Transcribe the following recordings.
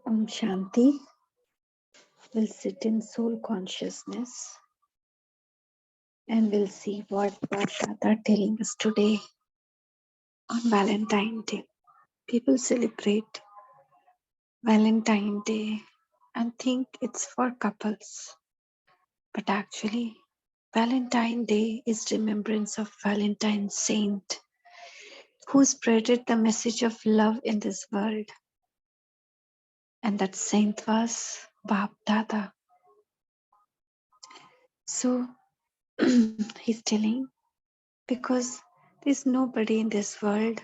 Om Shanti. We'll sit in soul consciousness and we'll see what Baba are telling us today on Valentine's Day. People celebrate Valentine's Day and think it's for couples, but actually, Valentine's Day is remembrance of Valentine's saint who spreaded the message of love in this world, and that saint was Bap Dada. So he's telling because there's nobody in this world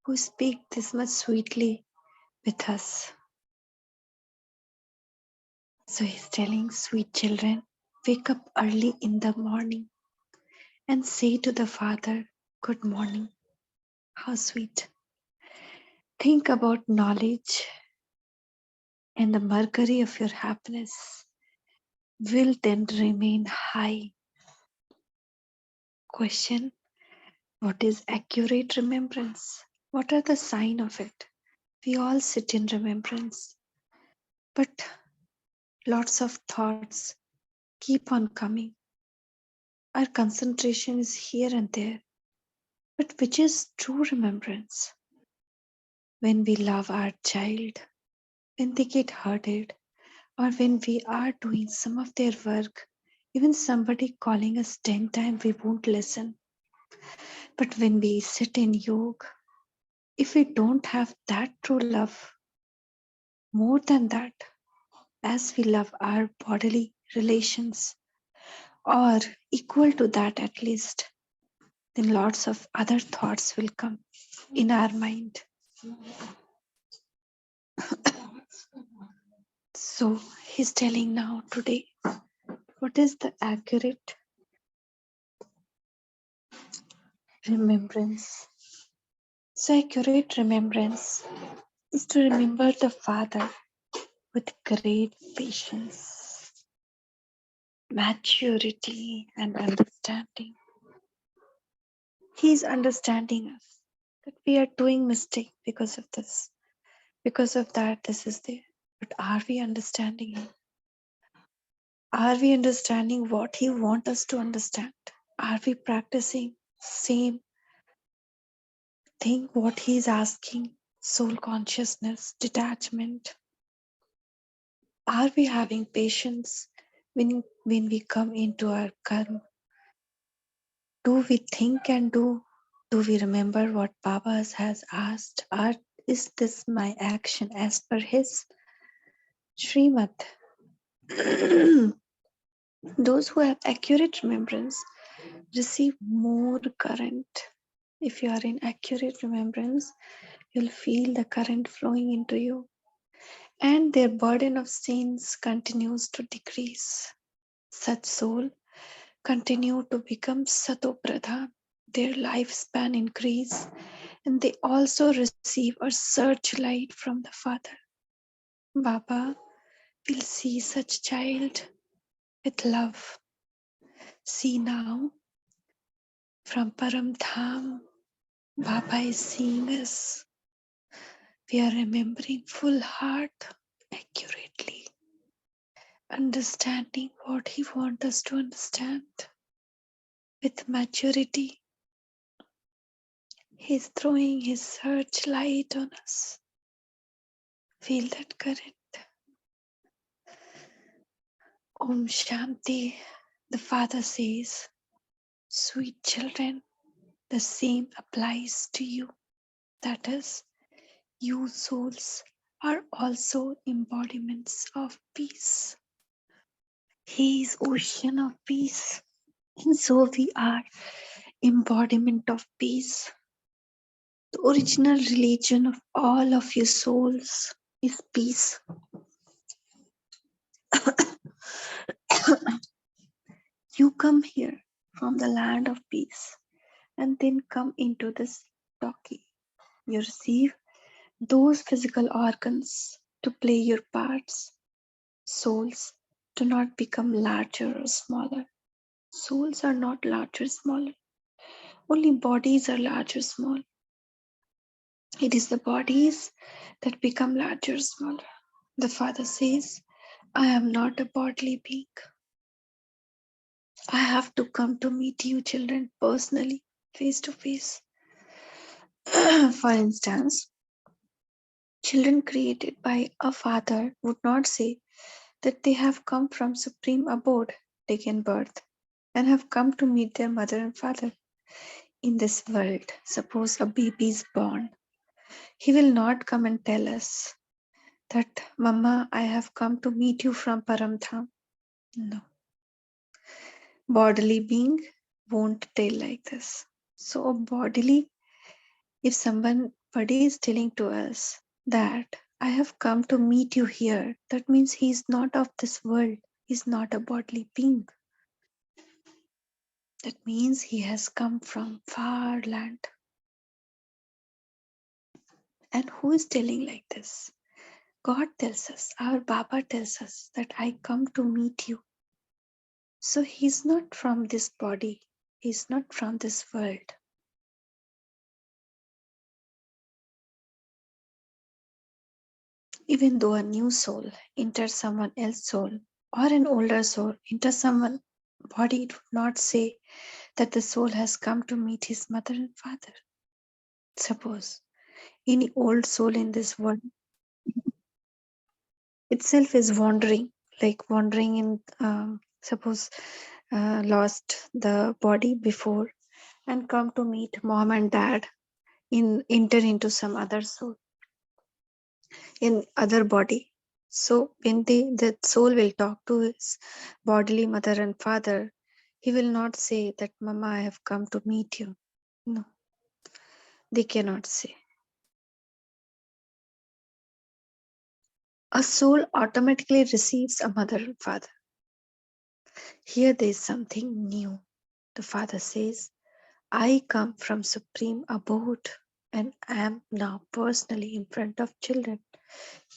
who speak this much sweetly with us. So he's telling, sweet children, wake up early in the morning and say to the Father, good morning. How sweet. Think about knowledge and the mercury of your happiness will then remain high. Question, what is accurate remembrance? What are the signs of it? We all sit in remembrance, but lots of thoughts keep on coming. Our concentration is here and there. But which is true remembrance? When we love our child, when they get hurted, or when we are doing some of their work, even somebody calling us 10 times, we won't listen. But when we sit in yoga, if we don't have that true love, more than that, as we love our bodily relations, or equal to that at least, then lots of other thoughts will come in our mind. So he's telling now today, what is the accurate remembrance? So accurate remembrance is to remember the Father with great patience, maturity, and understanding. He is understanding us that we are doing mistake because of this, because of that, this is there. But are we understanding him? Are we understanding what he wants us to understand? Are we practicing same thing what he is asking? Soul consciousness, detachment. Are we having patience when we come into our karma? Do we think and do? Do we remember what Baba has asked? Is this my action as per his Srimad? Those who have accurate remembrance receive more current. If you are in accurate remembrance, you'll feel the current flowing into you, and their burden of sins continues to decrease. Such soul continue to become satopradhan. Their lifespan increase, and they also receive a searchlight from the Father. Baba will see such child with love. See now, from Param Dham, Baba is seeing us. We are remembering full heart accurately, understanding what He wants us to understand. With maturity, He is throwing His searchlight on us. Feel that current. Om Shanti. The Father says, sweet children, the same applies to you. That is, you souls are also embodiments of peace. He is ocean of peace. And so we are embodiment of peace. The original religion of all of you souls is peace. You come here from the land of peace and then come into this talkie. You receive those physical organs to play your parts. Souls do not become larger or smaller. Souls are not larger or smaller. Only bodies are larger or small. It is the bodies that become larger or smaller. The father says, I am not a bodily being. I have to come to meet you children personally, face to face. For instance, children created by a father would not say that they have come from supreme abode, taken birth, and have come to meet their mother and father in this world. Suppose a baby is born. He will not come and tell us that, Mama, I have come to meet you from Paramdham. No. Bodily being won't tell like this. So, bodily, if somebody is telling to us that I have come to meet you here, that means he is not of this world. He is not a bodily being. That means he has come from far land. And who is telling like this? God tells us, our Baba tells us that I come to meet you. So he's not from this body. He's not from this world. Even though a new soul enters someone else's soul, or an older soul enters someone's body, it would not say that the soul has come to meet his mother and father. Suppose any old soul in this world itself is wandering, like wandering in, suppose lost the body before and come to meet mom and dad, enter into some other soul in other body. So when the soul will talk to his bodily mother and father, he will not say that Mama, I have come to meet you. No, they cannot say. A soul automatically receives a mother and father. Here there is something new. The father says, I come from supreme abode and am now personally in front of children.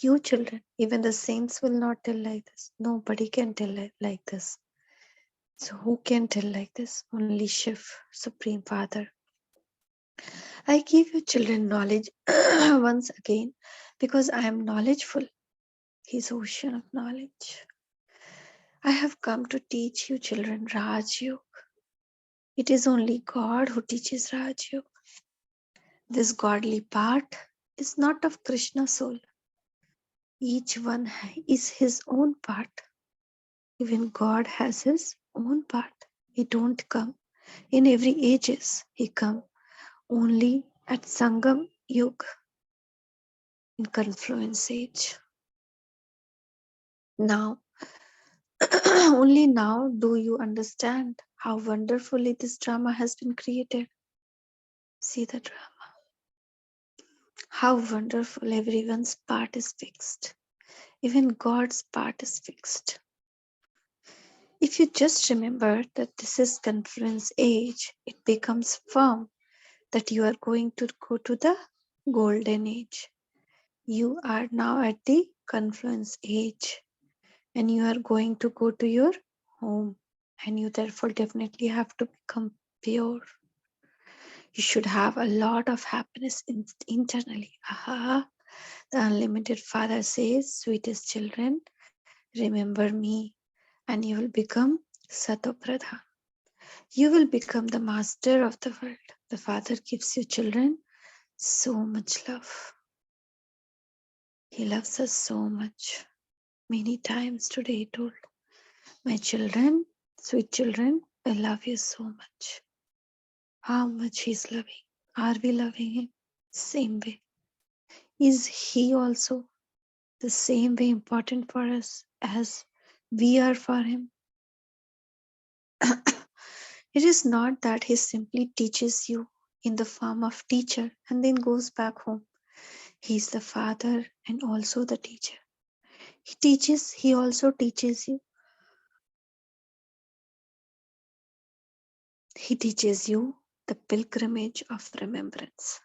You children, even the saints will not tell like this. Nobody can tell like this. So who can tell like this? Only Shiv, Supreme Father. I give you children knowledge once again because I am knowledgeful. His ocean of knowledge. I have come to teach you children Raj Yoga. It is only God who teaches Raj Yoga. This godly part is not of Krishna's soul. Each one is his own part. Even God has his own part. He don't come in every ages. He come only at Sangam Yuga, in confluence age. Now, only now do you understand how wonderfully this drama has been created. See the drama. How wonderful everyone's part is fixed. Even God's part is fixed. If you just remember that this is confluence age, it becomes firm that you are going to go to the golden age. You are now at the confluence age and you are going to go to your home, and you therefore definitely have to become pure. You should have a lot of happiness internally. Aha, the unlimited Father says, sweetest children, remember me, and you will become satopradhan. You will become the master of the world. The Father gives you children so much love. He loves us so much. Many times today he told, my children, sweet children, I love you so much. How much he's loving. Are we loving him? Same way. Is he also the same way important for us as we are for him? It is not that he simply teaches you in the form of teacher and then goes back home. He is the father and also the teacher. He also teaches you. He teaches you the pilgrimage of remembrance.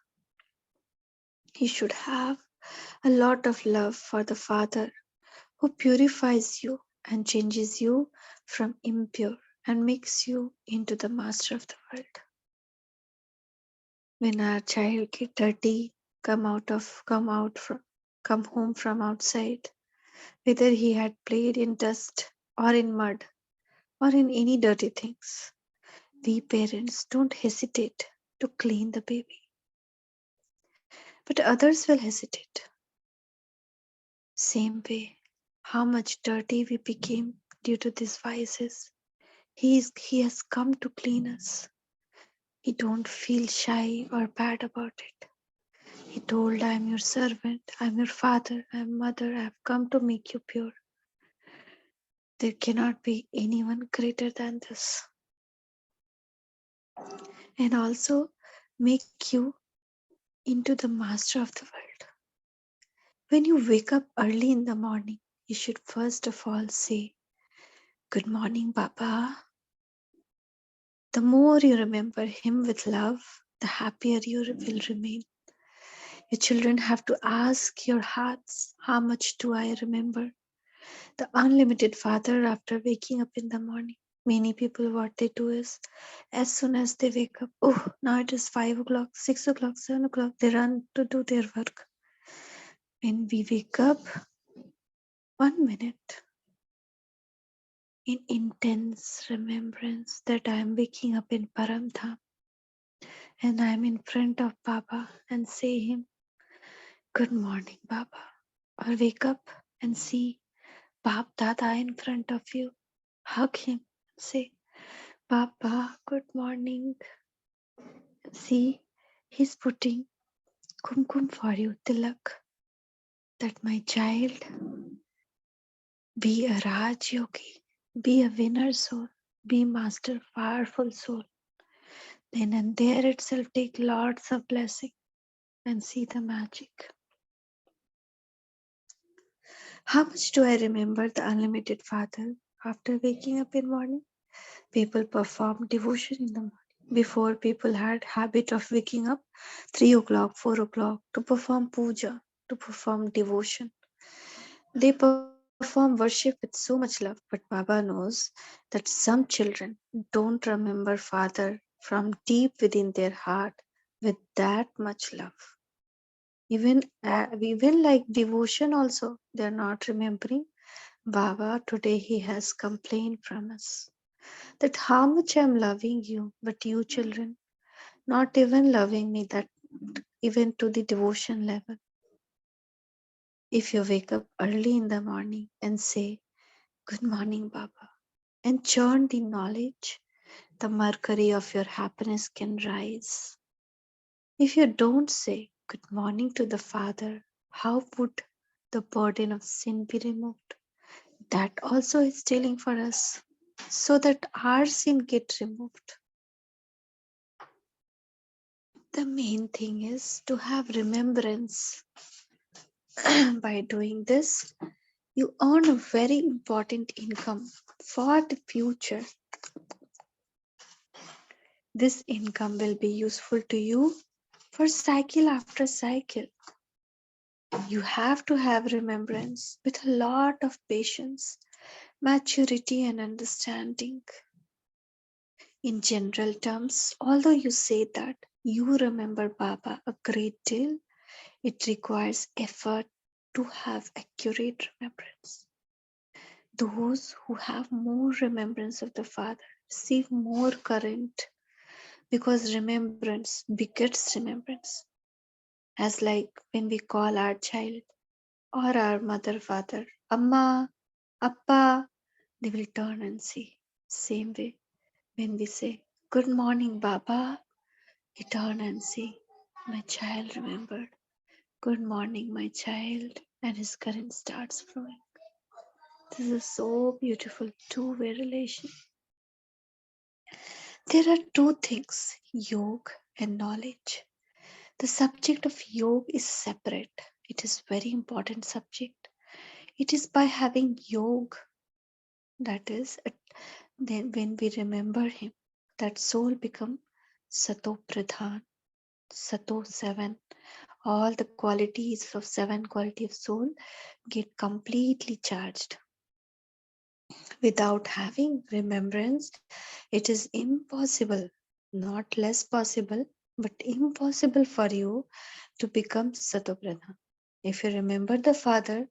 You should have a lot of love for the Father who purifies you and changes you from impure and makes you into the master of the world. When our child get dirty, come home from outside, whether he had played in dust or in mud or in any dirty things. We parents don't hesitate to clean the baby, but others will hesitate. Same way, how much dirty we became due to these vices. He has come to clean us. He don't feel shy or bad about it. He told, I am your servant, I am your father, I am mother, I have come to make you pure. There cannot be anyone greater than this. And also make you into the master of the world. When you wake up early in the morning, you should first of all say, Good morning, Baba. The more you remember him with love, the happier you will remain. Your children have to ask your hearts, how much do I remember the unlimited Father after waking up in the morning? Many people, what they do is, as soon as they wake up, oh, now it is 5 o'clock, 6 o'clock, 7 o'clock, they run to do their work. When we wake up, 1 minute in intense remembrance that I am waking up in Paramdham and I am in front of Baba and say him, Good morning, Baba. Or wake up and see Bab Dada in front of you. Hug him. Say, Baba, good morning. See, he's putting kumkum for you, tilak. That my child, be a Raj Yogi, be a winner soul, be master powerful soul. Then and there itself take lots of blessing and see the magic. How much do I remember the unlimited Father after waking up in morning? People perform devotion in the morning. Before, people had habit of waking up 3 o'clock, 4 o'clock to perform puja, to perform devotion. They perform worship with so much love, but Baba knows that some children don't remember Father from deep within their heart with that much love. Even like devotion also, they are not remembering. Baba, today he has complained from us that how much I am loving you, but you children not even loving me that even to the devotion level. If you wake up early in the morning and say, Good morning, Baba, and churn the knowledge, the mercury of your happiness can rise. If you don't say good morning to the Father, how would the burden of sin be removed? That also is telling for us so that our sin get removed. The main thing is to have remembrance. By doing this, you earn a very important income for the future. This income will be useful to you for cycle after cycle. You have to have remembrance with a lot of patience, maturity, and understanding. In general terms, although you say that you remember Baba a great deal, it requires effort to have accurate remembrance. Those who have more remembrance of the Father receive more current because remembrance begets remembrance. As like when we call our child or our mother, father, Amma, Appa, they will turn and see. Same way, when we say, Good morning, Baba, he turn and see. My child remembered. Good morning, my child, and his current starts flowing. This is so beautiful two-way relation. There are two things, yoga and knowledge. The subject of yoga is separate. It is very important subject. It is by having yoga, that is, then when we remember him, that soul become satopradhan, sato 7. All the qualities of 7 quality of soul get completely charged. Without having remembrance, it is impossible, not less possible, but impossible for you to become satopradhan. If you remember the Father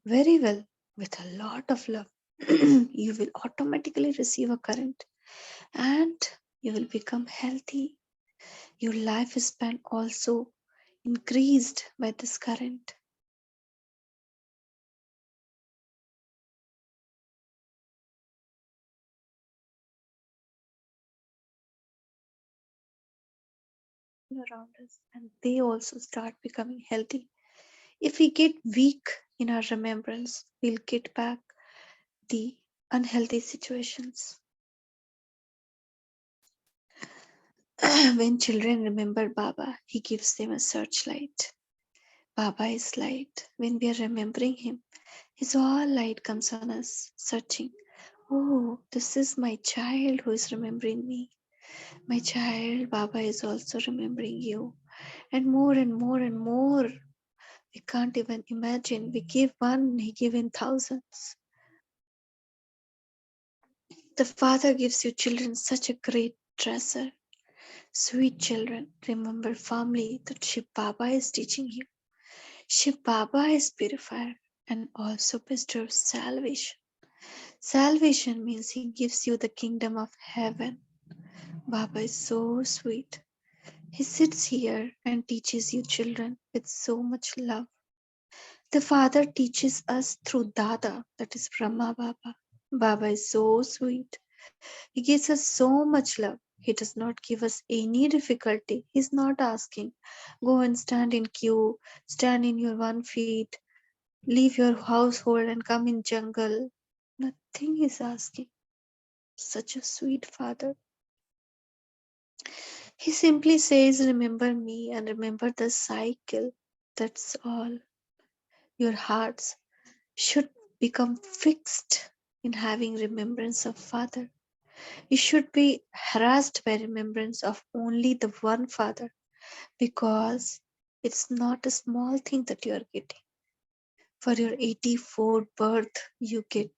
very well, with a lot of love, you will automatically receive a current and you will become healthy. Your lifespan also increased by this current. Around us, and they also start becoming healthy. If we get weak in our remembrance, we'll get back the unhealthy situations. When children remember Baba, he gives them a searchlight. Baba is light. When we are remembering him, his all light comes on us, searching. Oh, this is my child who is remembering me. My child, Baba is also remembering you. And more and more and more. We can't even imagine. We give one, he gives in thousands. The Father gives you children such a great treasure. Sweet children, remember firmly that Shiv Baba is teaching you. Shiv Baba is purifier and also bestows salvation. Salvation means he gives you the kingdom of heaven. Baba is so sweet. He sits here and teaches you children with so much love. The Father teaches us through Dada, that is Brahma Baba. Baba is so sweet. He gives us so much love. He does not give us any difficulty. He's not asking, go and stand in queue, stand in your 1 feet, leave your household and come in jungle. Nothing is asking. Such a sweet Father. He simply says, remember me and remember the cycle. That's all. Your hearts should become fixed in having remembrance of Father. You should be harassed by remembrance of only the one Father because it's not a small thing that you are getting. For your 84th birth, you get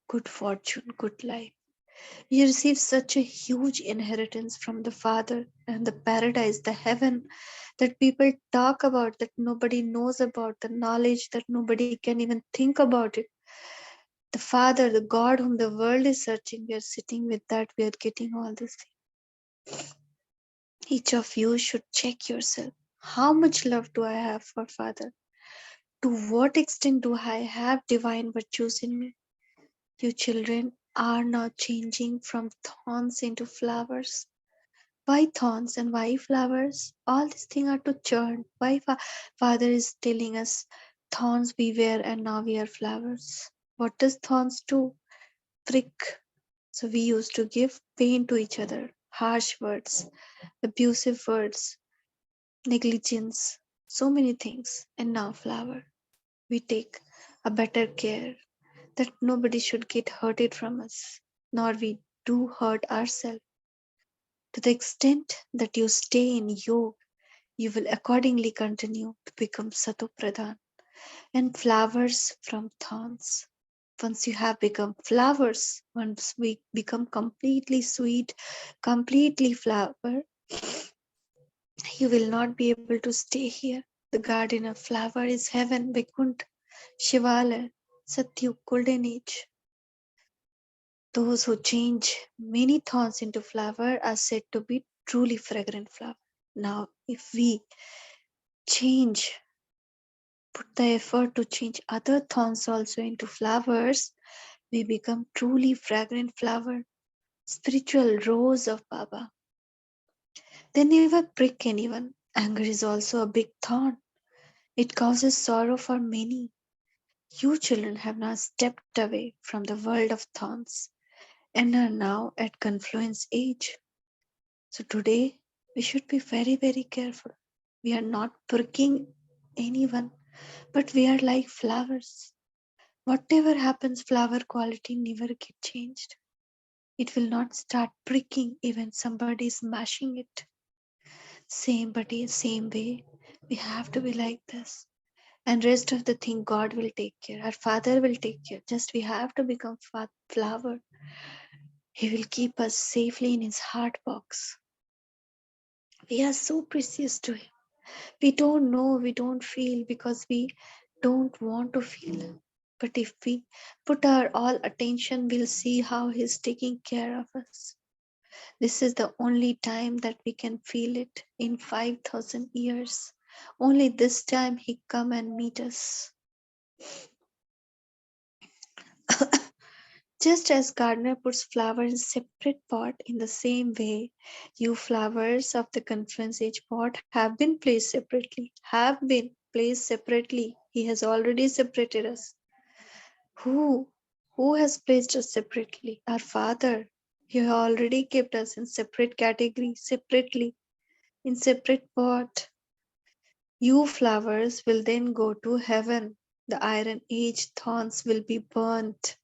good fortune, good life. You receive such a huge inheritance from the Father and the paradise, the heaven that people talk about, that nobody knows about, the knowledge that nobody can even think about it. The Father, the God whom the world is searching, we are sitting with that, we are getting all these things. Each of you should check yourself. How much love do I have for Father? To what extent do I have divine virtues in me? You children are now changing from thorns into flowers. Why thorns and why flowers? All these things are to churn. Why Father is telling us thorns we wear and now we are flowers? What does thorns do? Prick. So we used to give pain to each other, harsh words, abusive words, negligence, so many things. And now flower. We take a better care that nobody should get hurted from us, nor we do hurt ourselves. To the extent that you stay in yoga, you will accordingly continue to become satopradhan and flowers from thorns. Once you have become flowers, once we become completely sweet, completely flower, you will not be able to stay here. The garden of flower is heaven, Vaikuntha, Shivalaya, Satyug, golden age. Those who change many thorns into flower are said to be truly fragrant flower. Now, if we change, put the effort to change other thorns also into flowers, we become truly fragrant flower, spiritual rose of Baba. They never prick anyone. Anger is also a big thorn. It causes sorrow for many. You children have now stepped away from the world of thorns and are now at confluence age. So today we should be very, very careful. We are not pricking anyone, but we are like flowers. Whatever happens, flower quality never get changed. It will not start pricking even somebody is mashing it. Same body, same way. We have to be like this. And rest of the thing God will take care. Our Father will take care. Just we have to become flower. He will keep us safely in His heart box. We are so precious to Him. We don't know, we don't feel because we don't want to feel. But if we put our all attention, we'll see how He's taking care of us. This is the only time that we can feel it in 5,000 years. Only this time He come and meet us. Just as gardener puts flower in separate pot, in the same way, you flowers of the conference age pot have been placed separately. Have been placed separately. He has already separated us. Who? Who has placed us separately? Our Father. He already kept us in separate category, separately, in separate pot. You flowers will then go to heaven. The iron age thorns will be burnt.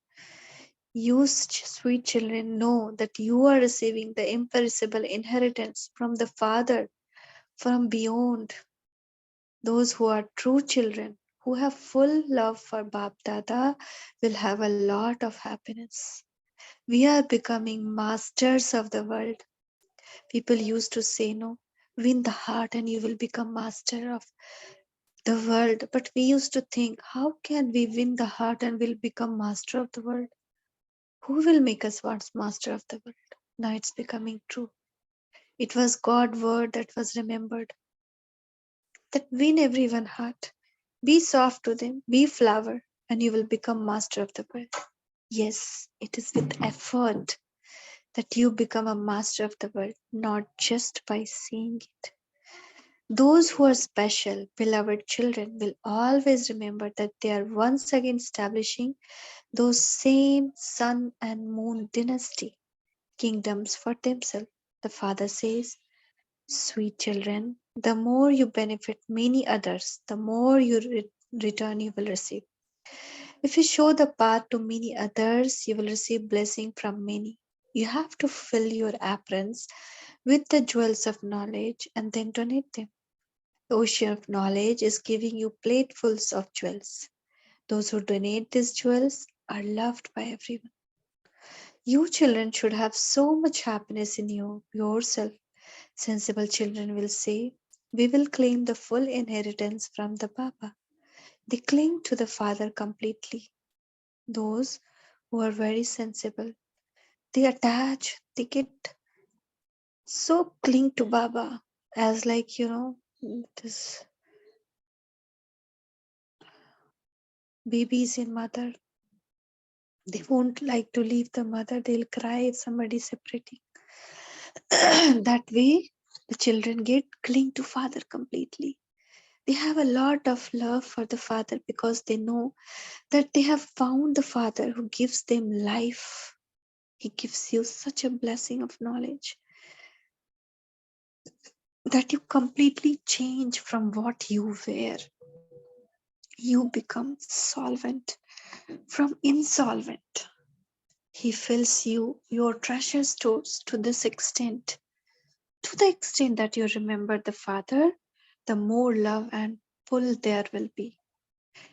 You sweet children know that you are receiving the imperishable inheritance from the Father from beyond. Those who are true children, who have full love for Bap Dada, will have a lot of happiness. We are becoming masters of the world. People used to say, no, win the heart and you will become master of the world. But we used to think, how can we win the heart and will become master of the world? Who will make us once master of the world? Now it's becoming true. It was God's word that was remembered. That win everyone's heart. Be soft to them, be flower, and you will become master of the world. Yes, it is with effort that you become a master of the world, not just by seeing it. Those who are special, beloved children will always remember that they are once again establishing those same sun and moon dynasty kingdoms for themselves. The Father says, sweet children, the more you benefit many others, the more return you will receive. If you show the path to many others, you will receive blessing from many. You have to fill your aprons with the jewels of knowledge and then donate them. The ocean of knowledge is giving you platefuls of jewels. Those who donate these jewels are loved by everyone. You children should have so much happiness in yourself. Sensible children will say, we will claim the full inheritance from the Baba. They cling to the Father completely. Those who are very sensible, they attach, they get so cling to Baba as like, this babies in mother. They won't like to leave the mother, they'll cry if somebody is separating. That way, the children get cling to Father completely. They have a lot of love for the Father because they know that they have found the Father who gives them life. He gives you such a blessing of knowledge that you completely change from what you were. You become solvent from insolvent. He fills your treasure stores to the extent that you remember the Father, the more love and pull there will be.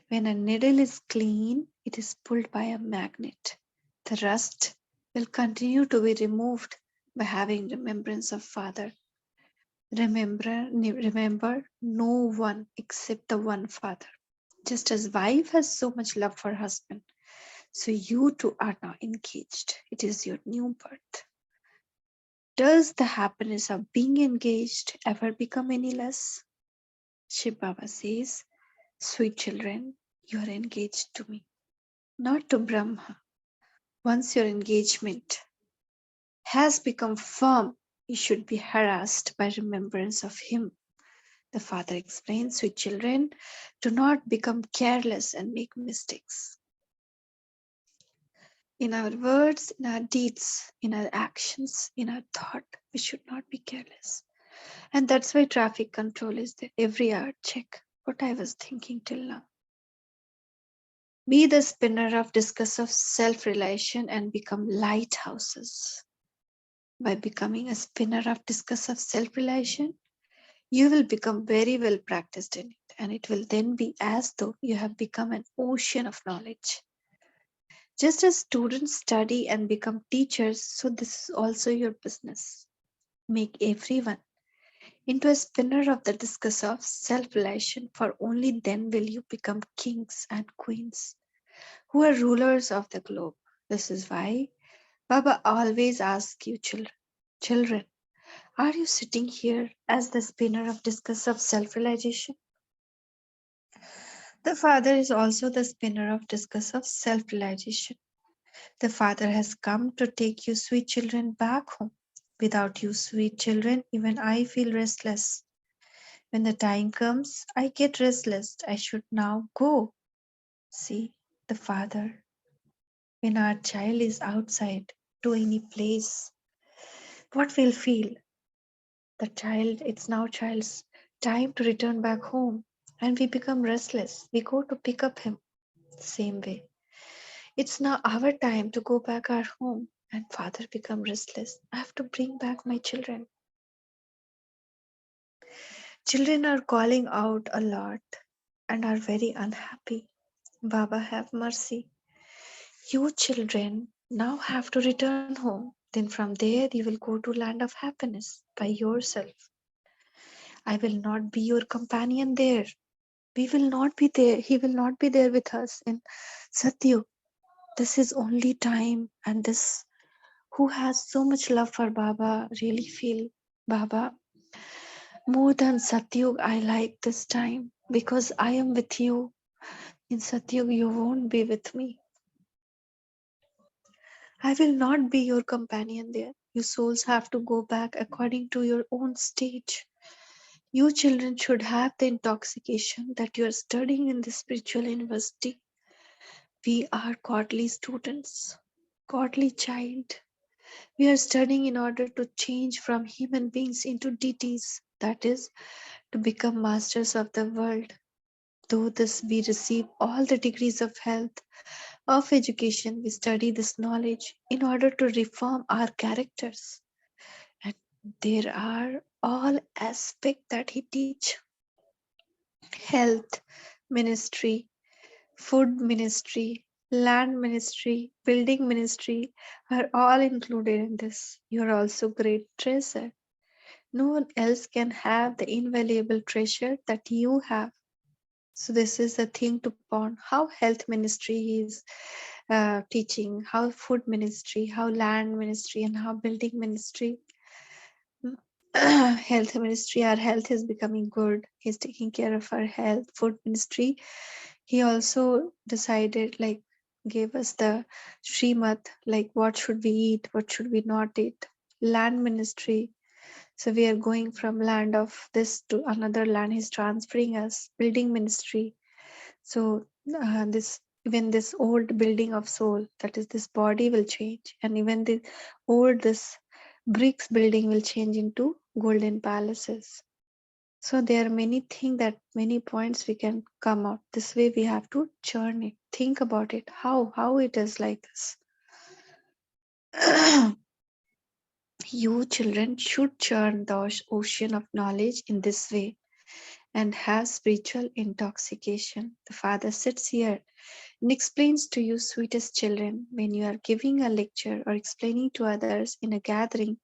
When a needle is clean, it is pulled by a magnet. The rust will continue to be removed by having remembrance of Father. Remember no one except the one Father. Just as wife has so much love for husband, so you two are now engaged. It is your new birth. Does the happiness of being engaged ever become any less? Shiv Baba says, sweet children, you are engaged to me, not to Brahma. Once your engagement has become firm, you should be harassed by remembrance of him. The Father explains, sweet children, do not become careless and make mistakes. In our words, in our deeds, in our actions, in our thought, we should not be careless. And that's why traffic control is there. Every hour, check what I was thinking till now. Be the spinner of discus of self-realization and become lighthouses. By becoming a spinner of discus of self-realization, you will become very well practiced in it, and it will then be as though you have become an ocean of knowledge. Just as students study and become teachers, so this is also your business. Make everyone into a spinner of the discus of self-realization, for only then will you become kings and queens. who are rulers of the globe. This is why Baba always asks you, children, are you sitting here as the spinner of discus of self realization? The Father is also the spinner of discus of self realization. The Father has come to take you, sweet children, back home. Without you, sweet children, even I feel restless. When the time comes, I get restless. I should now go. See, the Father, when our child is outside to any place, what we'll feel? The child, it's now child's time to return back home, and we become restless. We go to pick up him. Same way. It's now our time to go back our home, and father become restless. I have to bring back my children. Children are calling out a lot and are very unhappy. Baba, have mercy. You children now have to return home. Then from there you will go to land of happiness by yourself. I will not be your companion there. We will not be there. He will not be there with us in Satyug. This is only time, and this who has so much love for Baba really feel Baba more than Satyug. I like this time because I am with you. In Satyug, you won't be with me. I will not be your companion there. You souls have to go back according to your own stage. You children should have the intoxication that you are studying in the spiritual university. We are godly students, godly child. We are studying in order to change from human beings into deities, that is, to become masters of the world. Through this, we receive all the degrees of health, of education. We study this knowledge in order to reform our characters. And there are all aspects that he teach: health, ministry, food ministry, land ministry, building ministry are all included in this. You are also great treasure. No one else can have the invaluable treasure that you have. So this is the thing to ponder. How health ministry is teaching, how food ministry, how land ministry, and how building ministry. Health ministry, our health is becoming good. He's taking care of our health. Food ministry, he also decided, like, gave us the Srimad, like what should we eat, what should we not eat. Land ministry, so we are going from land of this to another land. He's transferring us. Building ministry. So this, even this old building of soul, that is this body will change, and even the old this bricks building will change into golden palaces. So there are many things, that many points we can come out. This way we have to churn it. Think about it. How it is like this. You children should churn the ocean of knowledge in this way and have spiritual intoxication. The Father sits here and explains to you, sweetest children, when you are giving a lecture or explaining to others in a gathering,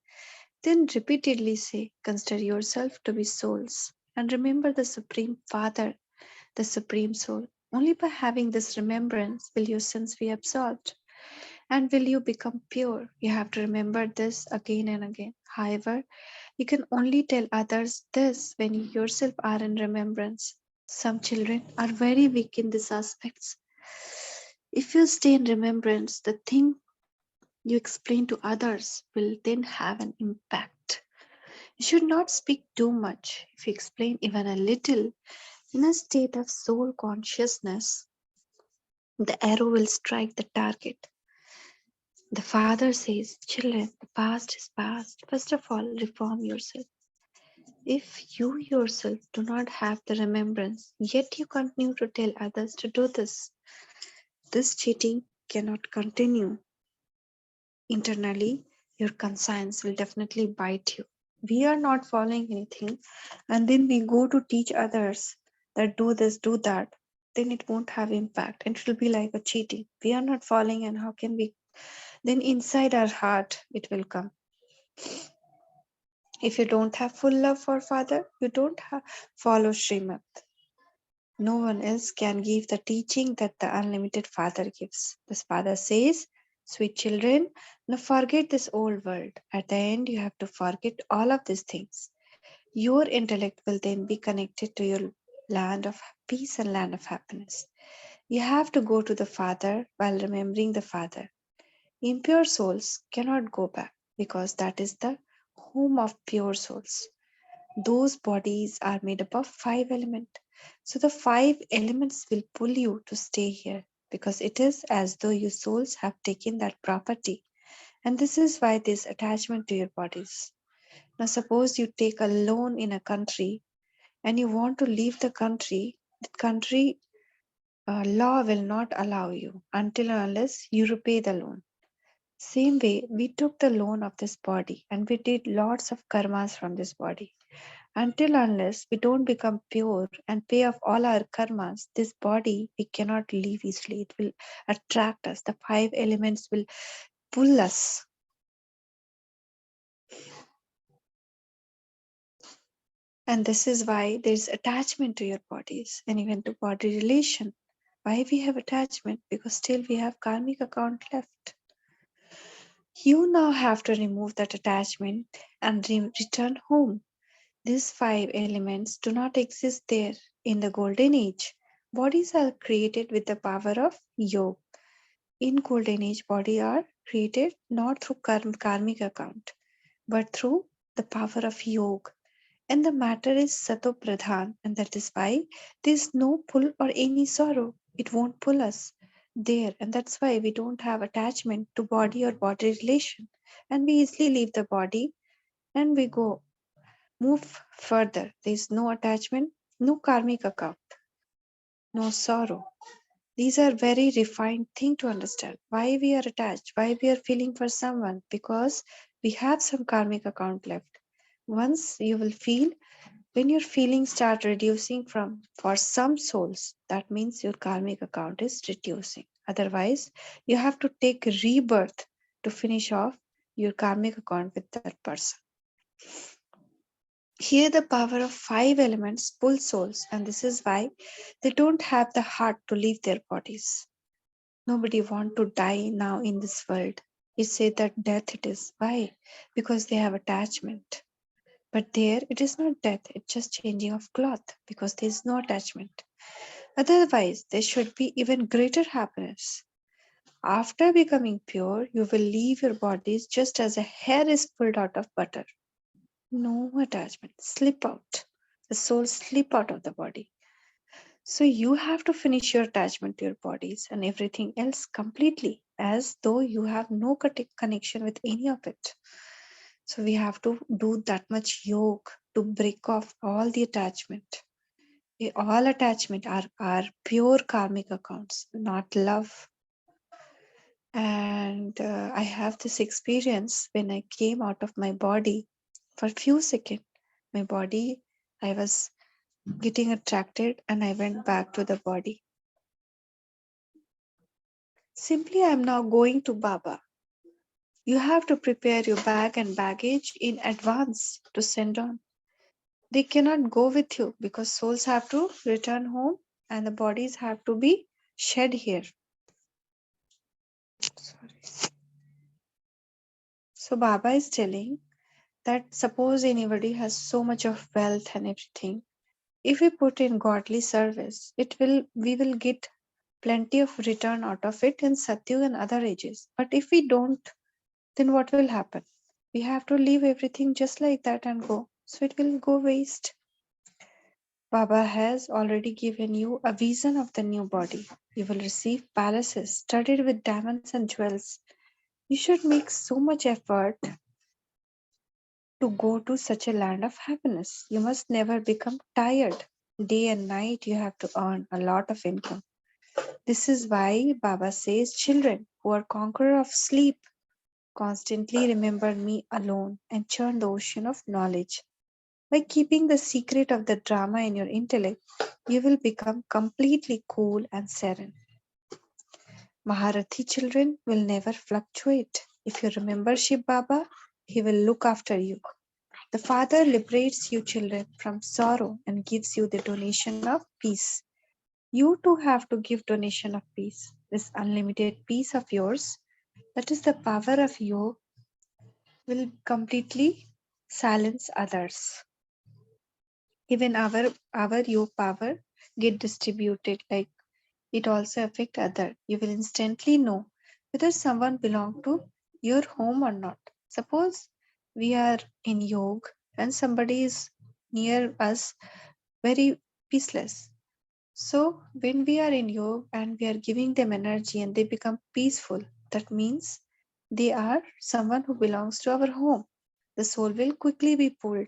then repeatedly say, consider yourself to be souls and remember the Supreme Father, the Supreme Soul. Only by having this remembrance will your sins be absolved and will you become pure. You have to remember this again and again. However, you can only tell others this when you yourself are in remembrance. Some children are very weak in these aspects. If you stay in remembrance, the thing you explain to others will then have an impact. You should not speak too much. If you explain even a little in a state of soul consciousness, the arrow will strike the target. The Father says, children, the past is past. First of all, reform yourself. If you yourself do not have the remembrance, yet you continue to tell others to do this cheating cannot continue. Internally, your conscience will definitely bite you. We are not following anything, and then we go to teach others that do this, do that, then it won't have impact. It will be like a cheating. We are not following, and how can we? Then inside our heart, it will come. If you don't have full love for Father, you don't follow Srimad. No one else can give the teaching that the unlimited Father gives. This Father says, "Sweet children, now forget this old world. At the end, you have to forget all of these things. Your intellect will then be connected to your land of peace and land of happiness. You have to go to the Father while remembering the Father. Impure souls cannot go back because that is the home of pure souls. Those bodies are made up of five elements. So the five elements will pull you to stay here because it is as though your souls have taken that property. And this is why this attachment to your bodies. Now, suppose you take a loan in a country and you want to leave the country law will not allow you until and unless you repay the loan. Same way, we took the loan of this body and we did lots of karmas from this body. Until unless we don't become pure and pay off all our karmas, this body we cannot leave easily. It will attract us. The five elements will pull us. And this is why there's attachment to your bodies and even to body relation. Why we have attachment? Because still we have karmic account left. You now have to remove that attachment and return home. These five elements do not exist there in the golden age. Bodies are created with the power of yoga. In golden age, bodies are created not through karmic account, but through the power of yoga. And the matter is satopradhan, and that is why there is no pull or any sorrow. It won't pull us there, and that's why we don't have attachment to body or body relation, and we easily leave the body and we go move further. There is no attachment, no karmic account, no sorrow. These are very refined thing to understand. Why we are attached, why we are feeling for someone, because we have some karmic account left. Once you will feel, when your feelings start reducing from for some souls, that means your karmic account is reducing. Otherwise, you have to take a rebirth to finish off your karmic account with that person. Here, the power of five elements pull souls, and this is why they don't have the heart to leave their bodies. Nobody want to die now in this world. It said that death it is. Why? Because they have attachment. But there it is not death, it's just changing of cloth because there is no attachment. Otherwise, there should be even greater happiness. After becoming pure, you will leave your bodies just as a hair is pulled out of butter. No attachment. Slip out. The soul slip out of the body. So you have to finish your attachment to your bodies and everything else completely as though you have no connection with any of it. So we have to do that much yoga to break off all the attachment. All attachment are pure karmic accounts, not love. And I have this experience when I came out of my body for a few seconds. My body, I was getting attracted and I went back to the body. Simply, I am now going to Baba. You have to prepare your bag and baggage in advance to send on. They cannot go with you because souls have to return home and the bodies have to be shed here. Sorry. So Baba is telling that suppose anybody has so much of wealth and everything, if we put in godly service, we will get plenty of return out of it in Satyug and other ages. But if we don't, then what will happen? We have to leave everything just like that and go. So it will go waste. Baba has already given you a vision of the new body. You will receive palaces studded with diamonds and jewels. You should make so much effort to go to such a land of happiness. You must never become tired. Day and night, you have to earn a lot of income. This is why Baba says, children who are conqueror of sleep, constantly remember me alone and churn the ocean of knowledge. By keeping the secret of the drama in your intellect, you will become completely cool and serene. Maharathi children will never fluctuate. If you remember Shiv Baba, he will look after you. The Father liberates you children from sorrow and gives you the donation of peace. You too have to give donation of peace. This unlimited peace of yours, that is the power of you, will completely silence others. Even our your power get distributed, like it also affect other. You will instantly know whether someone belong to your home or not. Suppose we are in yoga and somebody is near us very peaceless. So when we are in yoga and we are giving them energy and they become peaceful, that means they are someone who belongs to our home. The soul will quickly be pulled.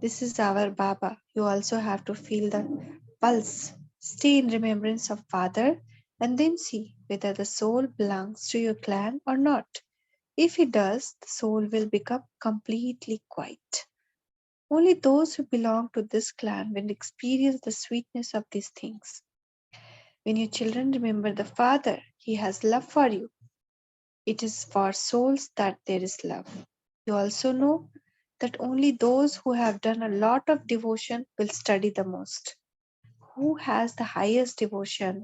This is our Baba. You also have to feel the pulse. Stay in remembrance of Father and then see whether the soul belongs to your clan or not. If it does, the soul will become completely quiet. Only those who belong to this clan will experience the sweetness of these things. When your children remember the Father, He has love for you. It is for souls that there is love. You also know that only those who have done a lot of devotion will study the most. Who has the highest devotion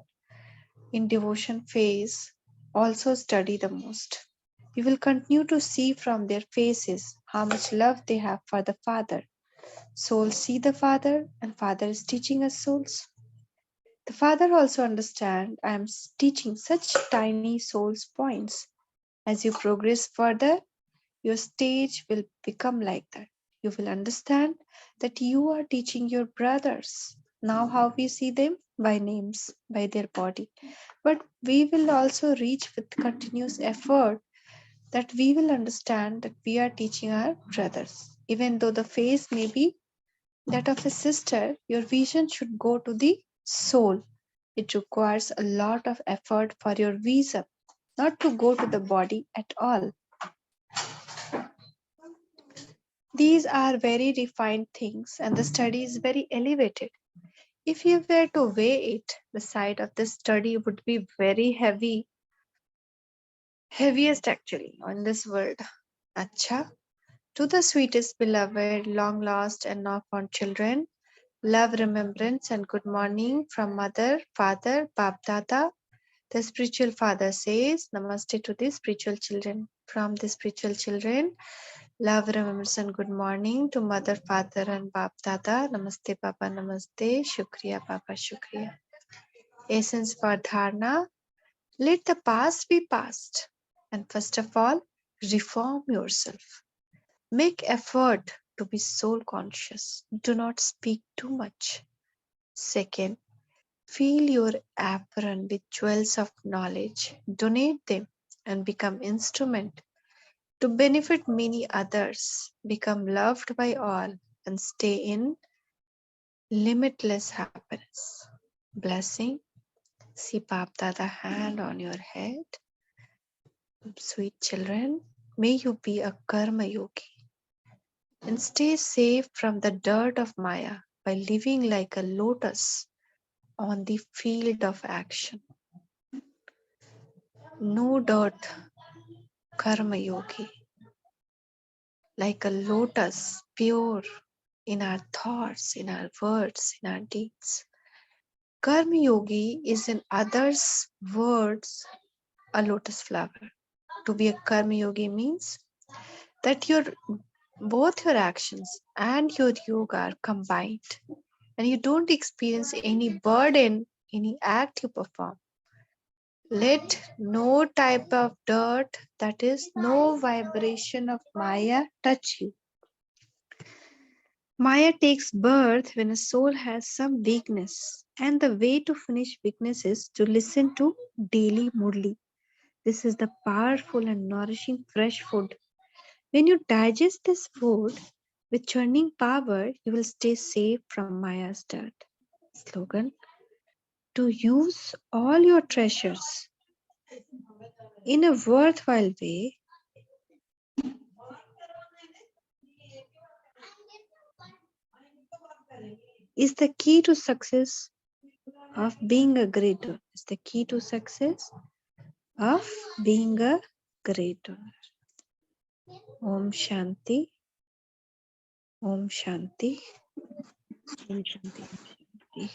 in devotion phase also study the most. You will continue to see from their faces how much love they have for the Father. Souls see the Father, and Father is teaching us souls. The Father also understands I am teaching such tiny souls points. As you progress further, your stage will become like that. You will understand that you are teaching your brothers. Now, how we see them? By names, by their body. But we will also reach with continuous effort that we will understand that we are teaching our brothers. Even though the face may be that of a sister, your vision should go to the soul. It requires a lot of effort for your vision, not to go to the body at all. These are very refined things, and the study is very elevated. If you were to weigh it, the side of the study would be very heavy, heaviest actually in this world. Acha, to the sweetest beloved, long lost and now found children, love, remembrance, and good morning from Mother, Father, Bap Dada. The spiritual father says, Namaste to the spiritual children. From the spiritual children, love, remembrance, and good morning to Mother, Father, and Bap Dada. Namaste, Papa, Namaste. Shukriya, Papa, Shukriya. Essence for Dharna. Let the past be past. And first of all, reform yourself. Make effort to be soul conscious. Do not speak too much. Second, fill your apron with jewels of knowledge. Donate them and become instrument to benefit many others. Become loved by all and stay in limitless happiness. Blessing. See Bap Dada hand on your head. Sweet children, may you be a karma yogi and stay safe from the dirt of Maya by living like a lotus on the field of action. No dirt, karma yogi, like a lotus, pure in our thoughts, in our words, in our deeds. Karma yogi is in others' words a lotus flower. To be a karma yogi means that both your actions and your yoga are combined and you don't experience any burden, any act you perform. Let no type of dirt, that is, no vibration of Maya, touch you. Maya takes birth when a soul has some weakness, and the way to finish weakness is to listen to daily Murli. This is the powerful and nourishing fresh food. When you digest this food with churning power, you will stay safe from Maya's dirt. Slogan: to use all your treasures in a worthwhile way is the key to success of being a great donor. Is the key to success of being a great donor. Om Shanti, Om Shanti, Om Shanti, Om Shanti.